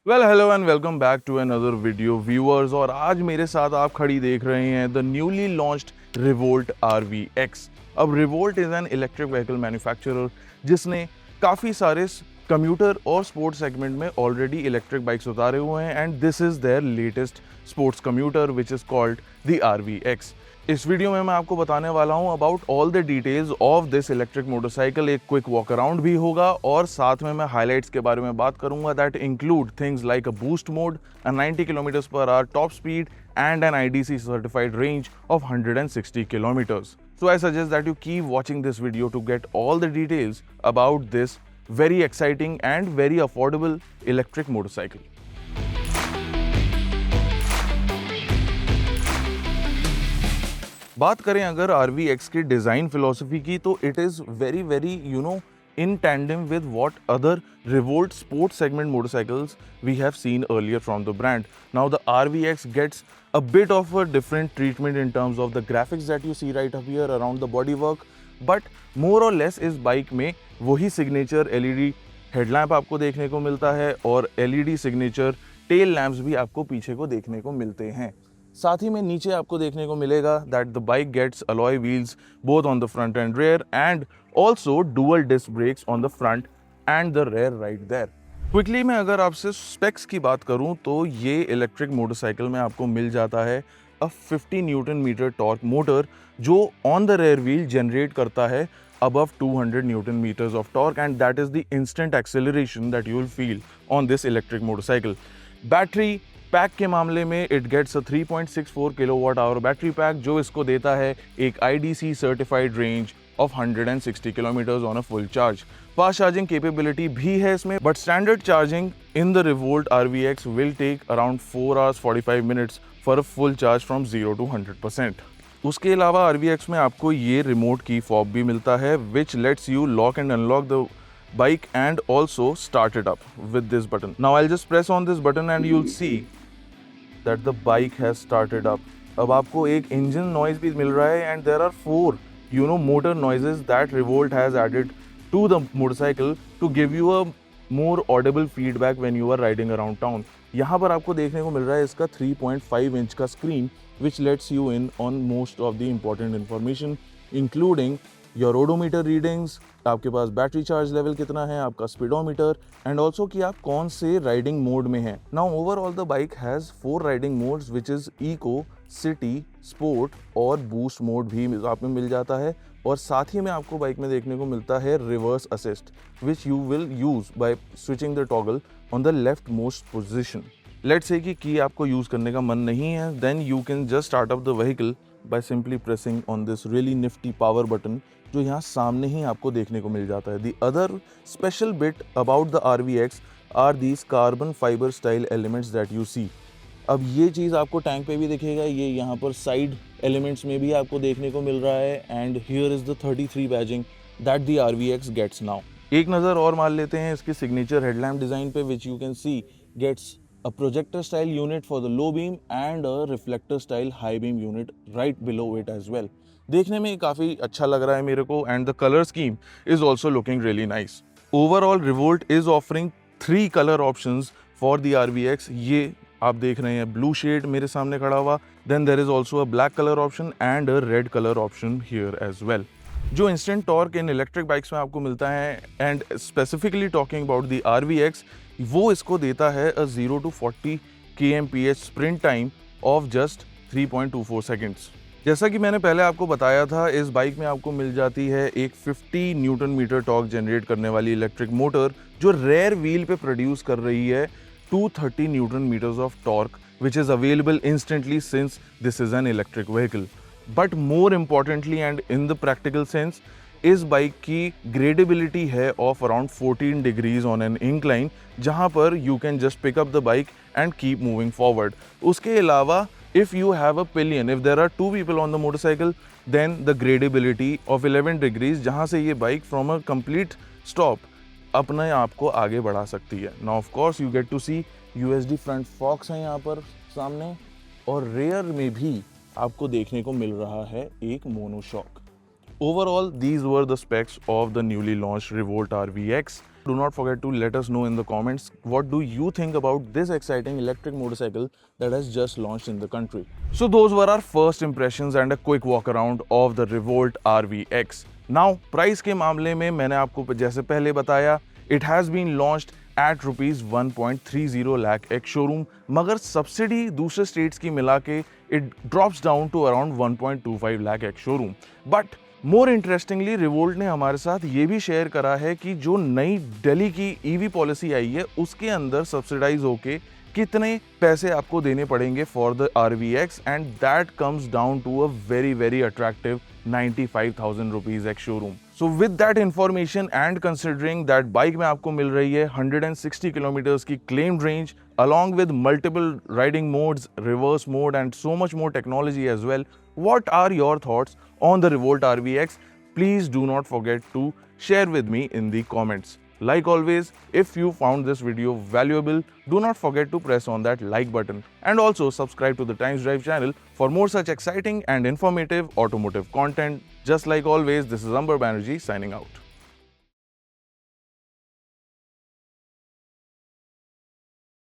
Well hello and welcome back to another video viewers. और आज मेरे साथ आप खड़ी देख रहे हैं the newly launched Revolt RVX। अब Revolt is an electric vehicle manufacturer जिसने काफ़ी सारे कम्यूटर और स्पोर्ट्स सेगमेंट में ऑलरेडी इलेक्ट्रिक बाइक्स उतारे हुए हैं and this is their latest sports commuter which is called the RVX। इस वीडियो में मैं आपको बताने वाला हूं about all the details of this electric motorcycle. एक क्विक वॉक अराउंड भी होगा और साथ में मैं हाइलाइट्स के बारे में बात करूंगा that include things like a boost mode, a 90 kilometres per hour top speed and an IDC certified range of 160 kilometers. So I suggest that you keep watching this video to get all the details about this very exciting and very affordable electric motorcycle. बात करें अगर RVX की design philosophy की तो it is very very in tandem with what other Revolt sports segment motorcycles we have seen earlier from the brand. Now the RVX gets a bit of a different treatment in terms of the graphics that you see right up here around the bodywork, but more or less इस bike में वही signature LED headlamp आपको देखने को मिलता है और LED signature tail lamps भी आपको पीछे को देखने को मिलते हैं। साथ ही में नीचे आपको देखने को मिलेगा that the bike gets alloy wheels both on the front and rear and also dual disc brakes on the front and the rear right there. Quickly मैं अगर आपसे स्पेक्स की बात करूं तो ये इलेक्ट्रिक मोटरसाइकिल में आपको मिल जाता है अ 50 न्यूटन मीटर टॉर्क मोटर जो on the rear wheel generate करता है above 200 Newton meters of torque, and that is the instant acceleration that you will feel on this electric motorcycle. Battery pack के मामले में it gets a 3.64 kilowatt hour battery pack जो इसको देता है एक IDC certified range of 160 kilometres on a full charge. Fast charging capability भी है इसमें, but standard charging in the Revolt RVX will take around 4 hours 45 minutes for a full charge from 0 to 100%। उसके अलावा RVX में आपको ये remote key fob भी मिलता है which lets you lock and unlock the bike and also start it up with this button. Now I'll just press on this button and you'll see that the bike has started up. अब आपको एक engine noise भी मिल रहा है and there are 4 motor noises that Revolt has added to the motorcycle to give you a more audible feedback when you are riding around town. यहाँ पर आपको देखने को मिल रहा है इसका 3.5 inch का screen which lets you in on most of the important information including your odometer readings, आपके पास बैटरी चार्ज लेवल कितना है, आपका स्पीडोमीटर एंड ऑल्सो कि आप कौन से राइडिंग मोड में हैं। Now overall the bike has 4 riding modes which is eco, city, sport और बूस्ट मोड भी आप में मिल जाता है और साथ ही में आपको बाइक में देखने को मिलता है reverse assist which you will use by switching the toggle on the left most position. Let's say कि आपको यूज़ करने का मन नहीं है, then you can just start up the vehicle by simply pressing on this really nifty power button जो यहाँ सामने ही आपको देखने को मिल जाता है। The other special bit about the RVX are these carbon fiber style elements that you see. अब ये चीज़ आपको टैंक पे भी दिखेगा, ये यहाँ पर साइड एलिमेंट्स में भी आपको देखने को मिल रहा है and here is the 33 badging that the RVX gets now. एक नज़र और मार लेते हैं इसके सिग्नेचर हेडलैम्प डिज़ाइन पे which you can see gets a projector style unit for the low beam and a reflector style high beam unit right below it as well. देखने में काफ़ी अच्छा लग रहा है मेरे को and the color scheme is also looking really nice. Overall Revolt is offering 3 color options for the RVX. ये आप देख रहे हैं blue shade मेरे सामने खड़ा हुआ, then there is also a black color option and a red color option here as well. जो instant torque in electric bikes में आपको मिलता है and specifically talking about the RVX वो इसको देता है अ 0 to 40 kmph sprint time of just 3.24 seconds. जैसा कि मैंने पहले आपको बताया था इस बाइक में आपको मिल जाती है एक 50 न्यूटन मीटर टॉर्क जनरेट करने वाली इलेक्ट्रिक मोटर जो रेयर व्हील पे प्रोड्यूस कर रही है 230 newton metres of torque which is available instantly since this is an electric vehicle. But more importantly and in the practical sense इस बाइक की ग्रेडेबिलिटी है of around 14 degrees on an incline जहाँ पर you can just pick up the bike and keep moving forward. उसके अलावा if you have a pillion, if there are 2 people on the motorcycle then the gradeability of 11 degrees जहाँ से ये बाइक from a complete stop अपने आप को आगे बढ़ा सकती है। Now of course you get to see USD front forks है यहाँ पर सामने और रेयर में भी आपको देखने को मिल रहा है एक monoshock. Overall, these were the specs of the newly launched Revolt RVX. Do not forget to let us know in the comments what do you think about this exciting electric motorcycle that has just launched in the country. So those were our first impressions and a quick walk around of the Revolt RVX. Now price के मामले में मैंने आपको जैसे पहले बताया, it has been launched at rupees 1.30 lakh ex showroom, मगर subsidy दूसरे स्टेट्स की मिला के it drops down to around 1.25 lakh ex showroom. But more interestingly revolt ने हमारे साथ ये भी शेयर करा है कि जो नई दिल्ली की ईवी पॉलिसी आई है उसके अंदर सब्सिडाइज होके कितने पैसे आपको देने पड़ेंगे for the RVX, and that comes down to a very very attractive 95,000 rupees ex showroom. So with that information and considering that bike में आपको मिल रही है 160 किलोमीटर्स की claimed range along with multiple riding modes, reverse mode and so much more technology as well, what are your thoughts on the Revolt RVX? Please do not forget to share with me in the comments. Like always, if you found this video valuable, do not forget to press on that like button and also subscribe to the Times Drive channel for more such exciting and informative automotive content. Just like always, this is Amber Banerjee signing out.